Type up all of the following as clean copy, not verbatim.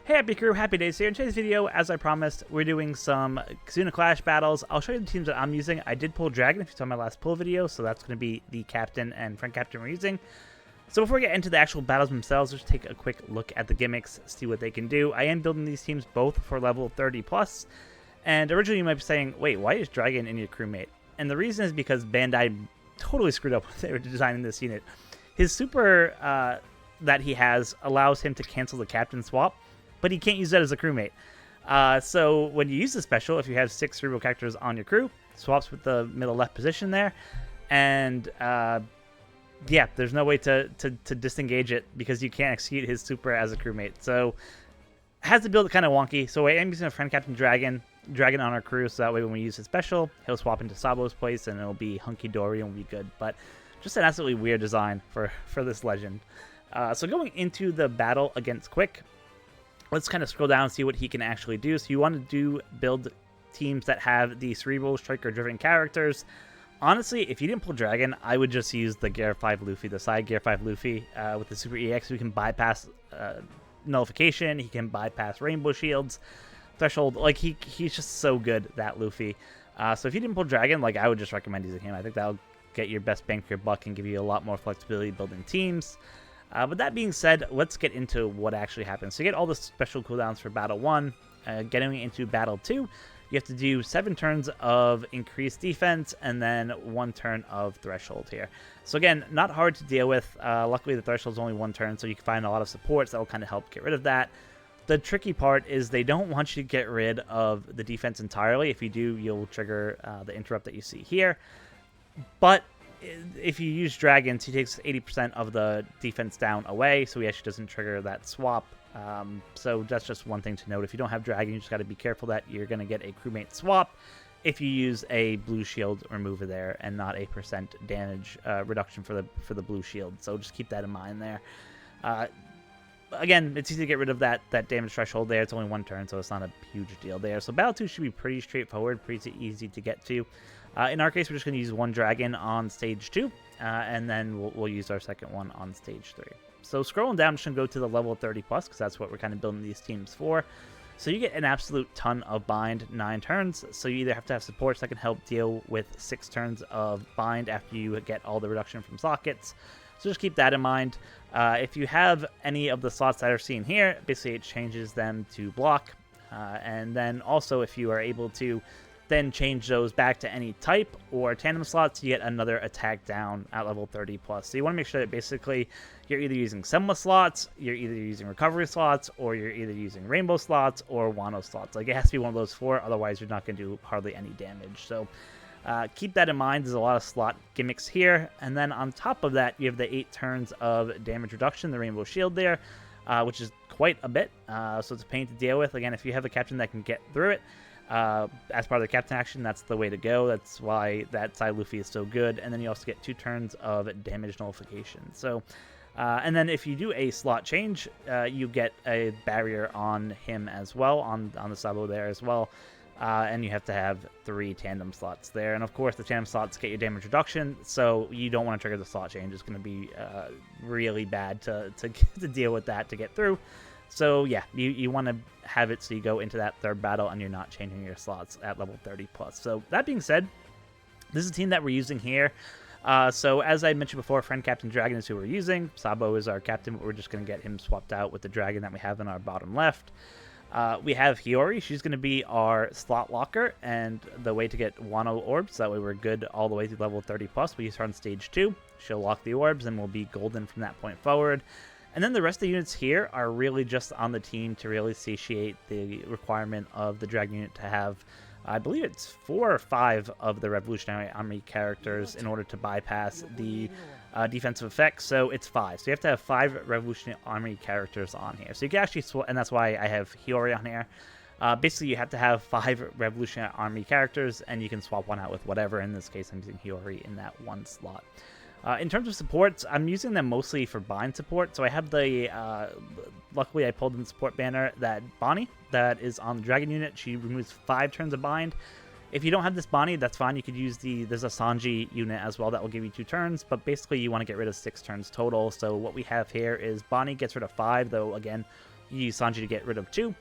Hey Happy Crew, HappiDaze here. In today's video, as I promised, we're doing some Kizuna Clash battles. I'll show you the teams that I'm using. I did pull Dragon if you saw my last pull video, so that's going to be the captain and friend captain we're using. So before we get into the actual battles themselves, let's take a quick look at the gimmicks, see what they can do. I am building these teams both for level 30 plus, and originally you might be saying, wait, why is Dragon in your crewmate? And the reason is because Bandai totally screwed up when they were designing this unit. His super that he has allows him to cancel the captain swap, but he can't use that as a crewmate. So when you use the special, if you have 6 cerebral characters on your crew, swaps with the middle left position there, and yeah, there's no way to disengage it because you can't execute his super as a crewmate. So has to build it kind of wonky. So I am using a friend captain Dragon on our crew, so that way when we use his special, he'll swap into Sabo's place and it'll be hunky-dory and we'll be good. But just an absolutely weird design for this legend. So going into the battle against Quick, let's kind of scroll down and see what he can actually do. So you want to build teams that have the cerebral striker-driven characters. Honestly, if you didn't pull Dragon, I would just use the Gear 5 Luffy, the side Gear 5 Luffy with the Super EX. We can bypass nullification. He can bypass rainbow shields, threshold. Like he's just so good, that Luffy. So if you didn't pull Dragon, like I would just recommend using him. I think that'll get your best bang for your buck and give you a lot more flexibility building teams. But that being said, let's get into what actually happens. So you get all the special cooldowns for Battle 1. Getting into Battle 2, you have to do 7 turns of increased defense and then 1 turn of threshold here. So again, not hard to deal with. Luckily, the threshold is only 1 turn, so you can find a lot of supports that will kind of help get rid of that. The tricky part is they don't want you to get rid of the defense entirely. If you do, you'll trigger the interrupt that you see here. But if you use Dragons, he takes 80% of the defense down away, so he actually doesn't trigger that swap. So that's just one thing to note. If you don't have Dragon, you just got to be careful that you're going to get a crewmate swap if you use a blue shield remover there and not a percent damage reduction for the blue shield. So just keep that in mind there. Again, it's easy to get rid of that damage threshold there. It's only 1 turn, so it's not a huge deal there. So Battle 2 should be pretty straightforward, pretty easy to get to. In our case, we're just going to use 1 Dragon on Stage 2, and then we'll use our second one on Stage 3. So scrolling down, I'm just going to go to the level 30+, because that's what we're kind of building these teams for. So you get an absolute ton of bind, 9 turns, so you either have to have supports that can help deal with 6 turns of bind after you get all the reduction from sockets. So just keep that in mind. If you have any of the slots that are seen here, basically it changes them to block. And then also if you are able to then change those back to any type or tandem slots, you get another attack down at level 30+. So you want to make sure that basically you're either using Semla slots, you're either using recovery slots, or you're either using rainbow slots or Wano slots. Like it has to be one of those 4, otherwise you're not going to do hardly any damage. So keep that in mind. There's a lot of slot gimmicks here. And then on top of that, you have the 8 turns of damage reduction, the rainbow shield there, which is quite a bit. So it's a pain to deal with. Again, if you have a captain that can get through it, as part of the captain action, that's the way to go. That's why that side Luffy is so good. And then you also get 2 turns of damage nullification. So, and then if you do a slot change, you get a barrier on him as well, on the Sabo there as well. And you have to have 3 tandem slots there. And of course, the tandem slots get your damage reduction, so you don't want to trigger the slot change. It's going to be really bad to deal with that to get through. So yeah, you want to have it so you go into that 3rd battle and you're not changing your slots at level 30+. So that being said, this is a team that we're using here. So as I mentioned before, friend captain Dragon is who we're using. Sabo is our captain, but we're just going to get him swapped out with the Dragon that we have in our bottom left. We have Hiyori. She's going to be our slot locker and the way to get Wano orbs. That way we're good all the way to level 30+. We use her on Stage 2. She'll lock the orbs and we'll be golden from that point forward. And then the rest of the units here are really just on the team to really satiate the requirement of the Dragon unit to have, I believe it's 4 or 5 of the Revolutionary Army characters in order to bypass the defensive effects. So it's 5. So you have to have 5 Revolutionary Army characters on here. So you can actually, and that's why I have Hiyori on here. Basically, you have to have 5 Revolutionary Army characters, and you can swap one out with whatever. In this case, I'm using Hiyori in that 1 slot. In terms of supports, I'm using them mostly for bind support. So I have the, luckily I pulled in the support banner that Bonnie, that is on the Dragon unit. She removes 5 turns of bind. If you don't have this Bonnie, that's fine. You could use there's a Sanji unit as well that will give you 2 turns. But basically you want to get rid of 6 turns total. So what we have here is Bonnie gets rid of 5, though again, you use Sanji to get rid of 2.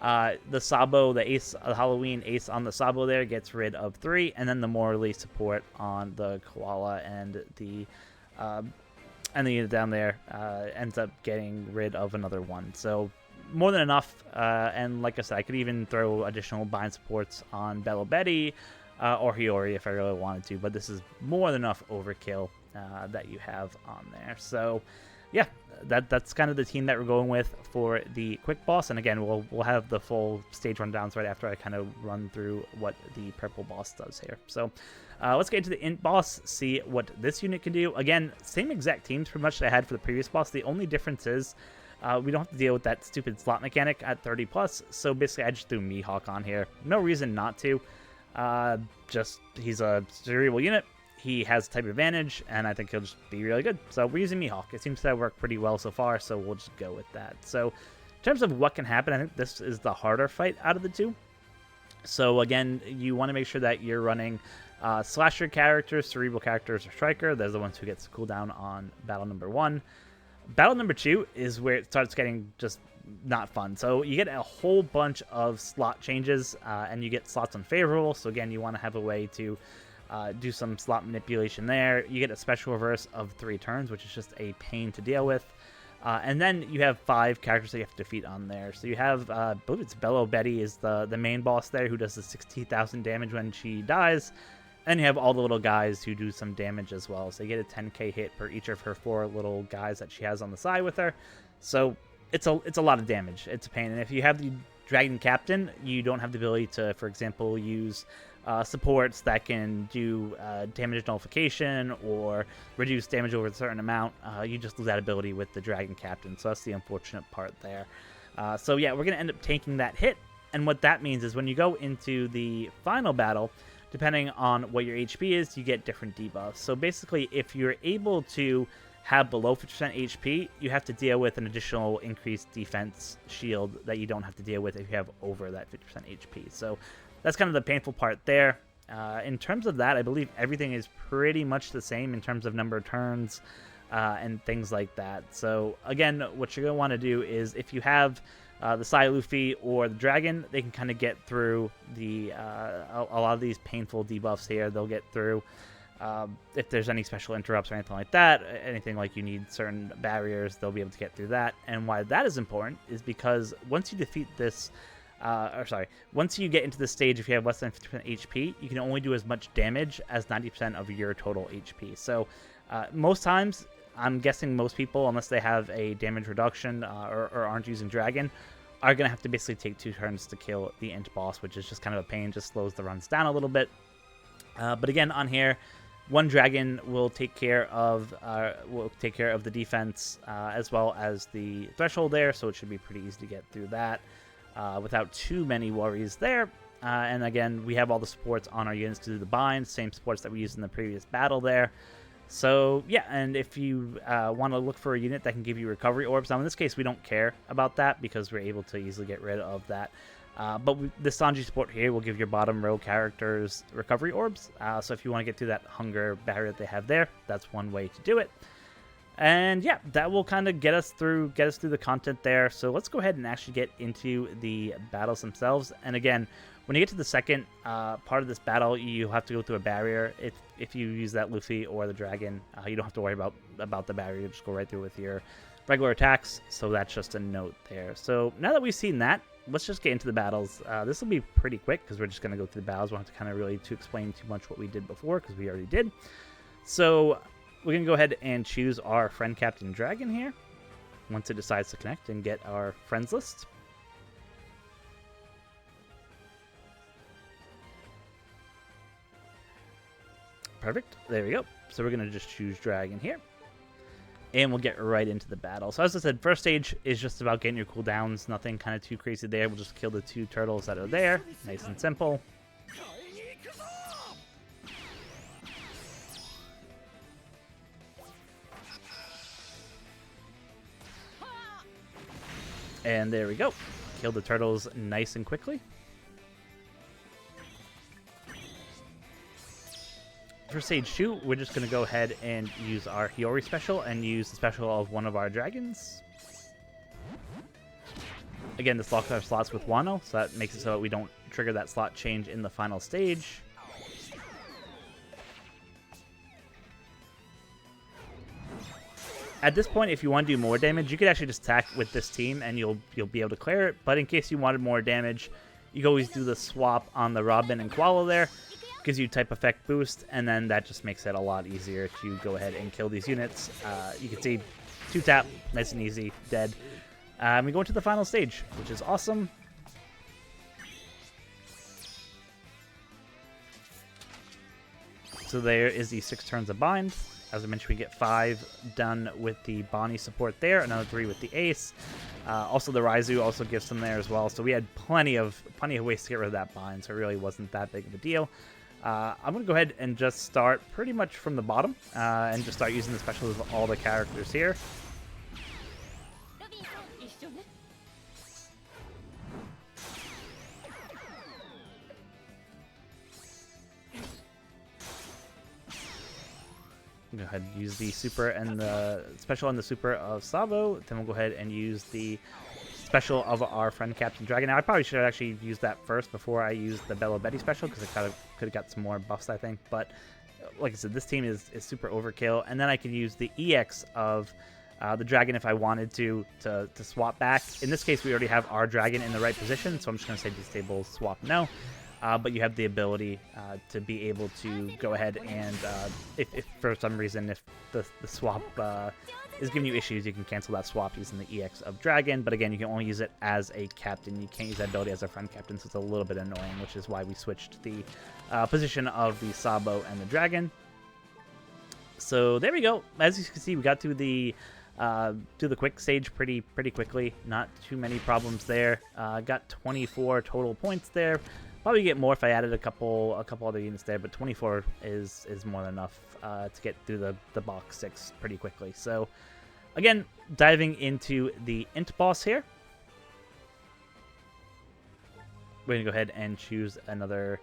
The Sabo, the ace, the Halloween ace on the Sabo there gets rid of 3, and then the Morley support on the Koala and the unit down there ends up getting rid of another 1. So more than enough, and like I said, I could even throw additional bind supports on Bello Betty or Hiyori if I really wanted to, but this is more than enough overkill that you have on there. So yeah, that's kind of the team that we're going with for the quick boss. And again, we'll have the full stage rundowns right after I kind of run through what the purple boss does here. So let's get into the int boss, see what this unit can do. Again, same exact teams pretty much that I had for the previous boss. The only difference is we don't have to deal with that stupid slot mechanic at 30+. So basically, I just threw Mihawk on here. No reason not to. Just he's a cerebral unit. He has type advantage, and I think he'll just be really good. So we're using Mihawk. It seems to have worked pretty well so far, so we'll just go with that. So in terms of what can happen, I think this is the harder fight out of the 2. So again, you want to make sure that you're running slasher characters, cerebral characters, or striker. Those are the ones who gets cooldown on battle number 1. Battle number 2 is where it starts getting just not fun. So you get a whole bunch of slot changes, and you get slots unfavorable. So again, you want to have a way to do some slot manipulation there. You get a special reverse of 3 turns, which is just a pain to deal with. And then you have 5 characters that you have to defeat on there. So you have, I believe it's Bello Betty is the main boss there, who does the 60,000 damage when she dies. And you have all the little guys who do some damage as well. So you get a 10k hit per each of her 4 little guys that she has on the side with her. So it's a lot of damage. It's a pain. And if you have the Dragon Captain, you don't have the ability to, for example, use supports that can do damage nullification or reduce damage over a certain amount. You just lose that ability with the Dragon Captain. So that's the unfortunate part there. So yeah, we're going to end up taking that hit. And what that means is when you go into the final battle, depending on what your HP is, you get different debuffs. So basically, if you're able to have below 50% HP, you have to deal with an additional increased defense shield that you don't have to deal with if you have over that 50% HP. So that's kind of the painful part there. In terms of that, I believe everything is pretty much the same in terms of number of turns and things like that. So again, what you're going to want to do is if you have the Sai Luffy or the Dragon, they can kind of get through the a lot of these painful debuffs here. They'll get through if there's any special interrupts or anything like that, anything like you need certain barriers, they'll be able to get through that. And why that is important is because once you defeat this, once you get into the stage, if you have less than 50% HP, you can only do as much damage as 90% of your total HP. So most times, I'm guessing most people, unless they have a damage reduction or aren't using Dragon, are going to have to basically take 2 turns to kill the int boss, which is just kind of a pain, just slows the runs down a little bit. But again, on here, 1 Dragon will take care of the defense as well as the threshold there, so it should be pretty easy to get through that without too many worries there. And again, we have all the supports on our units to do the bind, same supports that we used in the previous battle there. So yeah, and if you want to look for a unit that can give you recovery orbs, now in this case we don't care about that because we're able to easily get rid of that. But the Sanji support here will give your bottom row characters recovery orbs. So if you want to get through that hunger barrier that they have there, that's one way to do it. And yeah, that will kind of get us through the content there. So let's go ahead and actually get into the battles themselves. And again, when you get to the second part of this battle, you have to go through a barrier. If you use that Luffy or the Dragon, you don't have to worry about the barrier. You just go right through with your regular attacks. So that's just a note there. So now that we've seen that, let's just get into the battles. This will be pretty quick because we're just going to go through the battles. We don't have to kind of really explain too much what we did before because we already did. So we're going to go ahead and choose our friend Captain Dragon here once it decides to connect and get our friends list. Perfect. There we go. So we're going to just choose Dragon here. And we'll get right into the battle. So as I said, first stage is just about getting your cooldowns. Nothing kind of too crazy there. We'll just kill the 2 turtles that are there. Nice and simple. And there we go. Kill the turtles nice and quickly. For stage 2, we're just going to go ahead and use our Hiyori special and use the special of one of our dragons. Again, this locks our slots with Wano, so that makes it so that we don't trigger that slot change in the final stage. At this point, if you want to do more damage, you could actually just attack with this team and you'll be able to clear it. But in case you wanted more damage, you can always do the swap on the Robin and Koala there. Gives you type effect boost, and then that just makes it a lot easier to go ahead and kill these units. You can see 2-tap, nice and easy, dead. We go into the final stage, which is awesome. So there is the 6 turns of bind. As I mentioned, we get 5 done with the Bonnie support there, another 3 with the Ace. Also, the Raizu also gives some there as well. So we had plenty of ways to get rid of that bind, so it really wasn't that big of a deal. I'm going to go ahead and just start pretty much from the bottom and just start using the specials of all the characters here. Go ahead and use the super and the special and the super of Sabo. Then we'll go ahead and use the special of our friend Captain Dragon. Now, I probably should have actually used that first before I used the Bello Betty special, because I kind of could have got some more buffs, I think. But like I said, this team is super overkill. And then I can use the EX of the Dragon if I wanted to swap back. In this case, we already have our Dragon in the right position, so I'm just going to say disable swap no. But you have the ability to be able to go ahead and, if for some reason, if the swap is giving you issues, you can cancel that swap using the EX of Dragon. But again, you can only use it as a captain. You can't use that ability as a friend captain, so it's a little bit annoying, which is why we switched the position of the Sabo and the Dragon. So there we go. As you can see, we got to the quick stage pretty quickly. Not too many problems there. Got 24 total points there. Probably get more if I added a couple other units there, but 24 is more than enough to get through the box 6 pretty quickly. So again, diving into the int boss here. We're gonna go ahead and choose another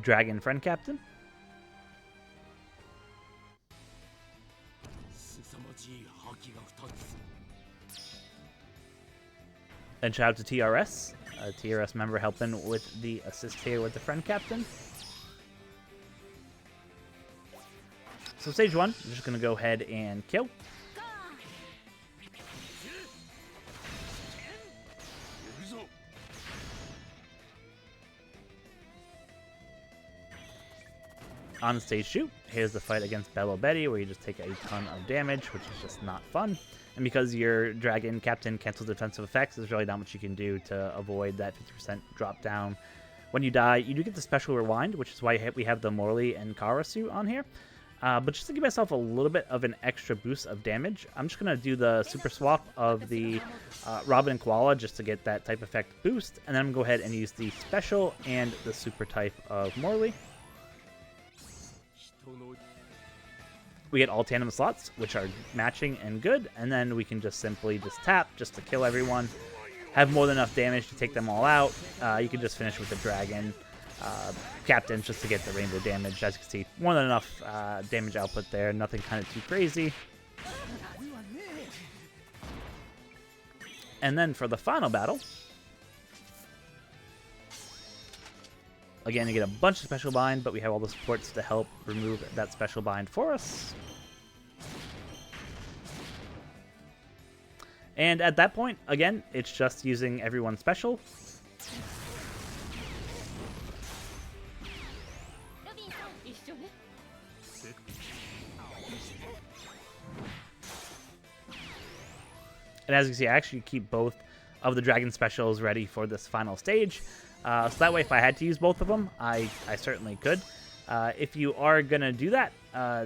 Dragon friend captain. And shout out to TRS. A TRS member helping with the assist here with the friend captain. So stage 1, I'm just going to go ahead and kill. On stage 2, here's the fight against Bello Betty, where you just take a ton of damage, which is just not fun. And because your Dragon Captain cancels defensive effects, there's really not much you can do to avoid that 50% drop down. When you die, you do get the special rewind, which is why we have the Morley and Karasu on here. But just to give myself a little bit of an extra boost of damage, I'm just going to do the super swap of the Robin and Koala just to get that type effect boost. And then I'm going to go ahead and use the special and the super type of Morley. We get all tandem slots, which are matching and good, and then we can just simply tap just to kill everyone. Have more than enough damage to take them all out. You can just finish with the Dragon Captain just to get the rainbow damage. As you can see, more than enough damage output there. Nothing kind of too crazy. And then for the final battle, again, you get a bunch of special bind, but we have all the supports to help remove that special bind for us. And at that point, again, it's just using everyone's special. And as you can see, I actually keep both of the Dragon specials ready for this final stage. So that way, if I had to use both of them, I certainly could. If you are going to do that,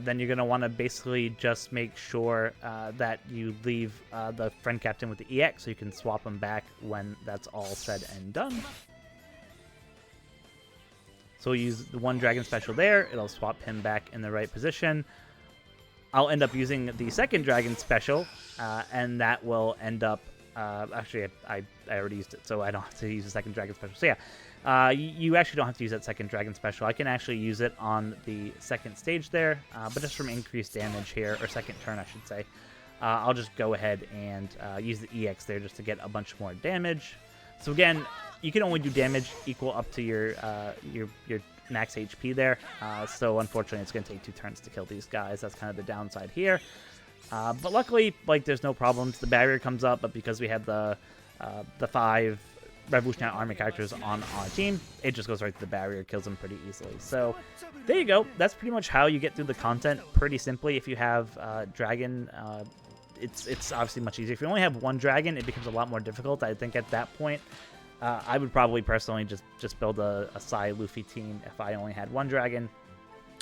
then you're going to want to basically just make sure that you leave the friend captain with the EX so you can swap them back when that's all said and done. So we'll use the one Dragon special there. It'll swap him back in the right position. I'll end up using the second Dragon special, and that will end up... actually, I already used it, so I don't have to use the second Dragon special. So yeah, you actually don't have to use that second Dragon special. I can actually use it on the second stage there, but just from increased damage here, or second turn, I should say. I'll just go ahead and use the EX there just to get a bunch more damage. So again, you can only do damage equal up to your max HP there. So unfortunately, it's going to take 2 turns to kill these guys. That's kind of the downside here. But luckily, like, there's no problems. The barrier comes up, but because we have the 5 Revolutionary Army characters on our team, it just goes right to the barrier, kills them pretty easily. So there you go. That's pretty much how you get through the content pretty simply. If you have Dragon, it's obviously much easier. If you only have 1 Dragon, it becomes a lot more difficult. I think at that point, I would probably personally just build a Sai Luffy team if I only had 1 Dragon,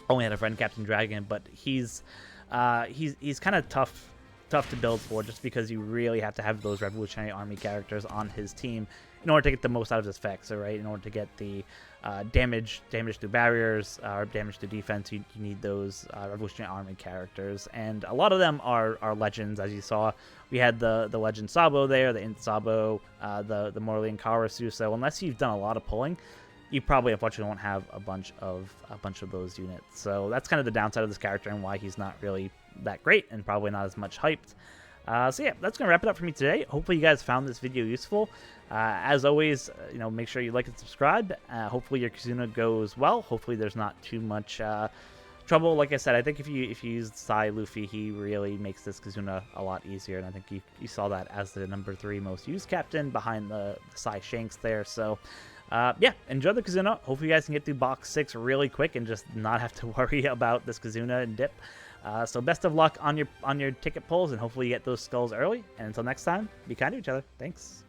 only had a friend Captain Dragon. But he's kind of tough to build for, just because you really have to have those Revolutionary Army characters on his team in order to get the most out of his effects, right? In order to get the damage through barriers, or damage through defense, you need those Revolutionary Army characters. And a lot of them are legends, as you saw. We had the legend Sabo there, the Int Sabo, the Morley Karasu. So unless you've done a lot of pulling, you probably unfortunately won't have a bunch of those units. So that's kind of the downside of this character and why he's not really that great and probably not as much hyped. So yeah, that's going to wrap it up for me today. Hopefully you guys found this video useful. As always, make sure you like and subscribe. Hopefully your Kizuna goes well. Hopefully there's not too much trouble. Like I said, I think if you use Sai Luffy, he really makes this Kizuna a lot easier, and I think you saw that as the number 3 most used captain behind the Sai Shanks there. So yeah, enjoy the Kizuna. Hopefully you guys can get through box 6 really quick and just not have to worry about this Kizuna and dip. So best of luck on your ticket pulls, and hopefully you get those skulls early. And until next time, be kind to each other. Thanks.